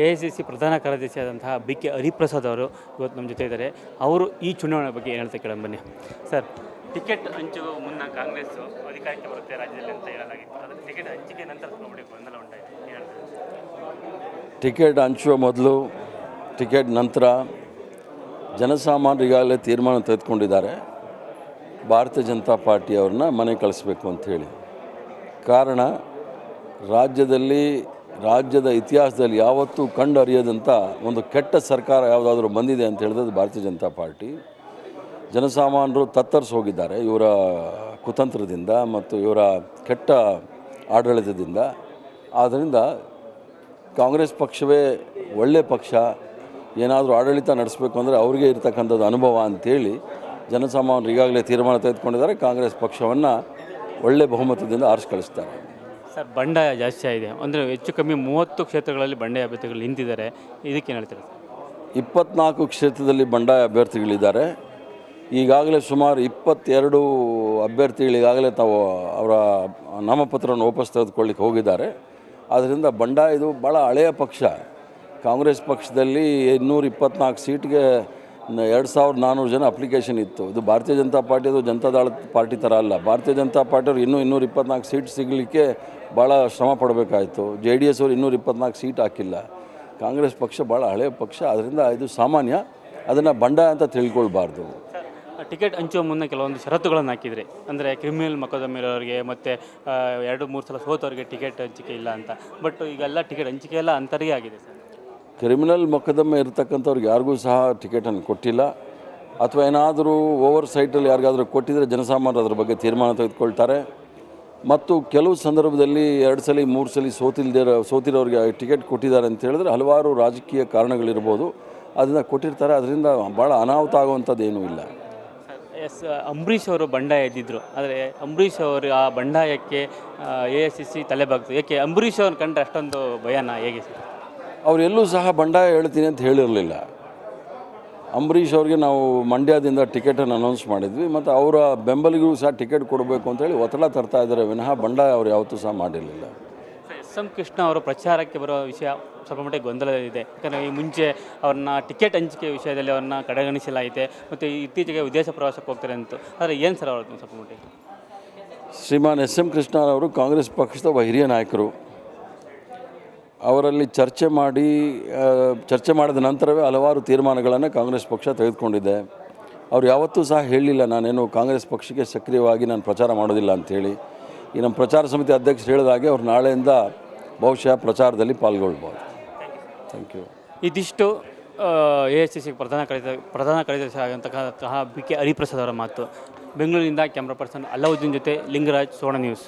AICC ಪ್ರಧಾನ ಕಾರ್ಯದರ್ಶಿಯಾದಂತಹ B K Hariprasad ಅವರು ಇವತ್ತು ನಮ್ಮ ಜೊತೆ ಇದ್ದಾರೆ. ಅವರು ಈ ಚುನಾವಣೆ ಬಗ್ಗೆ ಏನು ಹೇಳ್ತಾ ಕೇಳೋಣ ಬನ್ನಿ. ಸರ್, ಟಿಕೆಟ್ ಹಂಚುವ ಮುನ್ನ ಕಾಂಗ್ರೆಸ್ ಅಧಿಕಾರಕ್ಕೆ ಬರುತ್ತೆ ರಾಜ್ಯದಲ್ಲಿ ಅಂತ ಹೇಳಲಾಗಿತ್ತು. ಆದರೆ ಟಿಕೆಟ್ ಹಂಚಿಕೆ ನಂತರ ಗೊಂದಲ ಉಂಟಾಯಿತು. ಏನು ಹೇಳ್ತಾರೆ? ಟಿಕೆಟ್ ಹಂಚುವ ಮೊದಲು, ಟಿಕೆಟ್ ನಂತರ ಜನಸಾಮಾನ್ಯರಿಗಾಗಲೇ ತೀರ್ಮಾನ ತೆಗೆದುಕೊಂಡಿದ್ದಾರೆ ಭಾರತೀಯ ಜನತಾ ಪಾರ್ಟಿಯವ್ರನ್ನ ಮನೆ ಕಳಿಸ್ಬೇಕು ಅಂಥೇಳಿ. ಕಾರಣ, ರಾಜ್ಯದ ಇತಿಹಾಸದಲ್ಲಿ ಯಾವತ್ತೂ ಕಂಡು ಅರಿಯದಂಥ ಒಂದು ಕೆಟ್ಟ ಸರ್ಕಾರ ಯಾವುದಾದ್ರೂ ಬಂದಿದೆ ಅಂತ ಹೇಳಿದ್ರೆ ಭಾರತೀಯ ಜನತಾ ಪಾರ್ಟಿ. ಜನಸಾಮಾನ್ಯರು ತತ್ತರಿಸಿ ಹೋಗಿದ್ದಾರೆ ಇವರ ಕುತಂತ್ರದಿಂದ ಮತ್ತು ಇವರ ಕೆಟ್ಟ ಆಡಳಿತದಿಂದ. ಆದ್ದರಿಂದ ಕಾಂಗ್ರೆಸ್ ಪಕ್ಷವೇ ಒಳ್ಳೆಯ ಪಕ್ಷ, ಏನಾದರೂ ಆಡಳಿತ ನಡೆಸಬೇಕು ಅಂದರೆ ಅವ್ರಿಗೆ ಇರ್ತಕ್ಕಂಥದ್ದು ಅನುಭವ ಅಂಥೇಳಿ ಜನಸಾಮಾನ್ಯರು ಈಗಾಗಲೇ ತೀರ್ಮಾನ ತೆಗೆದುಕೊಂಡಿದ್ದಾರೆ. ಕಾಂಗ್ರೆಸ್ ಪಕ್ಷವನ್ನು ಒಳ್ಳೆಯ ಬಹುಮತದಿಂದ ಆರಿಸಿ ಕಳಿಸ್ತಾರೆ. ಸರ್, ಬಂಡಾಯ ಜಾಸ್ತಿ ಆಗಿದೆ ಅಂದರೆ ಹೆಚ್ಚು ಕಮ್ಮಿ 30 ಕ್ಷೇತ್ರಗಳಲ್ಲಿ ಬಂಡಾಯ ಅಭ್ಯರ್ಥಿಗಳು ನಿಂತಿದ್ದಾರೆ. ಇದಕ್ಕೇನು ಹೇಳ್ತೀರಾ? 24 ಕ್ಷೇತ್ರದಲ್ಲಿ ಬಂಡಾಯ ಅಭ್ಯರ್ಥಿಗಳಿದ್ದಾರೆ. ಈಗಾಗಲೇ ಸುಮಾರು 22 ಅಭ್ಯರ್ಥಿಗಳಿಗಾಗಲೇ ತಾವು ಅವರ ನಾಮಪತ್ರವನ್ನು ವಾಪಸ್ ತೆಗೆದುಕೊಳ್ಳಿಕ್ಕೆ ಹೋಗಿದ್ದಾರೆ. ಆದ್ದರಿಂದ ಬಂಡಾಯದು ಭಾಳ ಹಳೆಯ ಪಕ್ಷ. ಕಾಂಗ್ರೆಸ್ ಪಕ್ಷದಲ್ಲಿ 224 ಸೀಟ್ಗೆ 2400 ಜನ ಅಪ್ಲಿಕೇಶನ್ ಇತ್ತು. ಇದು ಭಾರತೀಯ ಜನತಾ ಪಾರ್ಟಿ, ಅದು ಜನತಾದಳ ಪಾರ್ಟಿ ಥರ ಅಲ್ಲ. ಭಾರತೀಯ ಜನತಾ ಪಾರ್ಟಿಯವರು 224 ಸೀಟ್ ಸಿಗಲಿಕ್ಕೆ ಭಾಳ ಶ್ರಮ ಪಡಬೇಕಾಯಿತು. JDS ಅವರು 224 ಸೀಟ್ ಹಾಕಿಲ್ಲ. ಕಾಂಗ್ರೆಸ್ ಪಕ್ಷ ಭಾಳ ಹಳೆಯ ಪಕ್ಷ, ಅದರಿಂದ ಇದು ಸಾಮಾನ್ಯ, ಅದನ್ನು ಬಂಡಾಯ ಅಂತ ತಿಳ್ಕೊಳ್ಬಾರ್ದು. ಟಿಕೆಟ್ ಹಂಚುವ ಮುನ್ನ ಕೆಲವೊಂದು ಷರತ್ತುಗಳನ್ನು ಹಾಕಿದರೆ, ಅಂದರೆ ಕ್ರಿಮಿನಲ್ ಮೊಕದ್ದಮೆಯವರಿಗೆ ಮತ್ತು 2-3 ಸಲ ಸೋತವರಿಗೆ ಟಿಕೆಟ್ ಹಂಚಿಕೆ ಇಲ್ಲ ಅಂತ. ಬಟ್ ಈಗೆಲ್ಲ ಟಿಕೆಟ್ ಹಂಚಿಕೆ ಎಲ್ಲ ಅಂತರಿಗೆ ಆಗಿದೆ ಸರ್. ಕ್ರಿಮಿನಲ್ ಮೊಕದ್ದಮೆ ಇರತಕ್ಕಂಥವ್ರಿಗೆ ಯಾರಿಗೂ ಸಹ ಟಿಕೆಟನ್ನು ಕೊಟ್ಟಿಲ್ಲ. ಅಥವಾ ಏನಾದರೂ ಓವರ್ ಸೈಟಲ್ಲಿ ಯಾರಿಗಾದರೂ ಕೊಟ್ಟಿದ್ದರೆ ಜನಸಾಮಾನ್ಯರು ಅದ್ರ ಬಗ್ಗೆ ತೀರ್ಮಾನ ತೆಗೆದುಕೊಳ್ತಾರೆ. ಮತ್ತು ಕೆಲವು ಸಂದರ್ಭದಲ್ಲಿ 2 ಸಲ 3 ಸಲ ಸೋತಿರೋರಿಗೆ ಟಿಕೆಟ್ ಕೊಟ್ಟಿದ್ದಾರೆ ಅಂತ ಹೇಳಿದ್ರೆ ಹಲವಾರು ರಾಜಕೀಯ ಕಾರಣಗಳಿರ್ಬೋದು, ಅದನ್ನು ಕೊಟ್ಟಿರ್ತಾರೆ. ಅದರಿಂದ ಭಾಳ ಅನಾಹುತ ಆಗುವಂಥದ್ದು ಏನೂ ಇಲ್ಲ. ಅಂಬರೀಷ್ ಅವರು ಬಂಡಾಯ ಎದ್ದಿದ್ರು, ಆದರೆ ಅಂಬರೀಷ್ ಅವರು ಆ ಬಂಡಾಯಕ್ಕೆ AICC ತಲೆಬಾಗ್ತು. ಏಕೆ ಅಂಬರೀಷ್ ಅವ್ರನ್ನ ಕಂಡ್ರೆ ಅಷ್ಟೊಂದು ಭಯನ ಹೇಗೆ ಸರ್? ಅವರೆಲ್ಲೂ ಸಹ ಬಂಡಾಯ ಹೇಳ್ತೀನಿ ಅಂತ ಹೇಳಿರಲಿಲ್ಲ. ಅಂಬರೀಷ್ ಅವ್ರಿಗೆ ನಾವು ಮಂಡ್ಯದಿಂದ ಟಿಕೆಟನ್ನು ಅನೌನ್ಸ್ ಮಾಡಿದ್ವಿ ಮತ್ತು ಅವರ ಬೆಂಬಲಿಗೂ ಸಹ ಟಿಕೆಟ್ ಕೊಡಬೇಕು ಅಂತೇಳಿ ಒತ್ತಡ ತರ್ತಾ ಇದ್ದಾರೆ ವಿನಃ ಬಂಡಾಯ ಅವರು ಯಾವತ್ತೂ ಸಹ ಮಾಡಿರಲಿಲ್ಲ. SM ಕೃಷ್ಣ ಅವರು ಪ್ರಚಾರಕ್ಕೆ ಬರೋ ವಿಷಯ ಸ್ವಲ್ಪ ಮಟ್ಟಿಗೆ ಗೊಂದಲ ಇದೆ. ಯಾಕಂದರೆ ಈ ಮುಂಚೆ ಅವ್ರನ್ನ ಟಿಕೆಟ್ ಹಂಚಿಕೆ ವಿಷಯದಲ್ಲಿ ಅವ್ರನ್ನ ಕಡೆಗಣಿಸಲಾಗಿದೆ ಮತ್ತು ಇತ್ತೀಚೆಗೆ ವಿದೇಶ ಪ್ರವಾಸಕ್ಕೆ ಹೋಗ್ತಾರೆ ಅಂತ. ಆದರೆ ಏನು ಸರ್ ಅವ್ರದ್ದು ಸ್ವಲ್ಪ ಮಟ್ಟಿಗೆ? ಶ್ರೀಮಾನ್ SM ಕೃಷ್ಣ ಅವರು ಕಾಂಗ್ರೆಸ್ ಪಕ್ಷದ ಒಬ್ಬ ಹಿರಿಯ ನಾಯಕರು. ಅವರಲ್ಲಿ ಚರ್ಚೆ ಮಾಡಿದ ನಂತರವೇ ಹಲವಾರು ತೀರ್ಮಾನಗಳನ್ನು ಕಾಂಗ್ರೆಸ್ ಪಕ್ಷ ತೆಗೆದುಕೊಂಡಿದೆ. ಅವರು ಯಾವತ್ತೂ ಸಹ ಹೇಳಲಿಲ್ಲ ನಾನೇನು ಕಾಂಗ್ರೆಸ್ ಪಕ್ಷಕ್ಕೆ ಸಕ್ರಿಯವಾಗಿ ನಾನು ಪ್ರಚಾರ ಮಾಡೋದಿಲ್ಲ ಅಂಥೇಳಿ. ಈ ನಮ್ಮ ಪ್ರಚಾರ ಸಮಿತಿ ಅಧ್ಯಕ್ಷರು ಹೇಳಿದಾಗೆ ಅವ್ರು ನಾಳೆಯಿಂದ ಬಹುಶಃ ಪ್ರಚಾರದಲ್ಲಿ ಪಾಲ್ಗೊಳ್ಬೋದು. Thank you. ಇದಿಷ್ಟು AICC ಪ್ರಧಾನ ಕಾರ್ಯದರ್ಶಿ ಆಗಂತಹ ಬಿ ಕೆ ಹರಿಪ್ರಸಾದ್ ಅವರ ಮಾತು. ಬೆಂಗಳೂರಿನಿಂದ ಕ್ಯಾಮ್ರಾ ಪರ್ಸನ್ ಅಲ್ಲಾವುದ್ದೀನ್ ಜೊತೆ ಲಿಂಗರಾಜ್, ಸುವರ್ಣ ನ್ಯೂಸ್.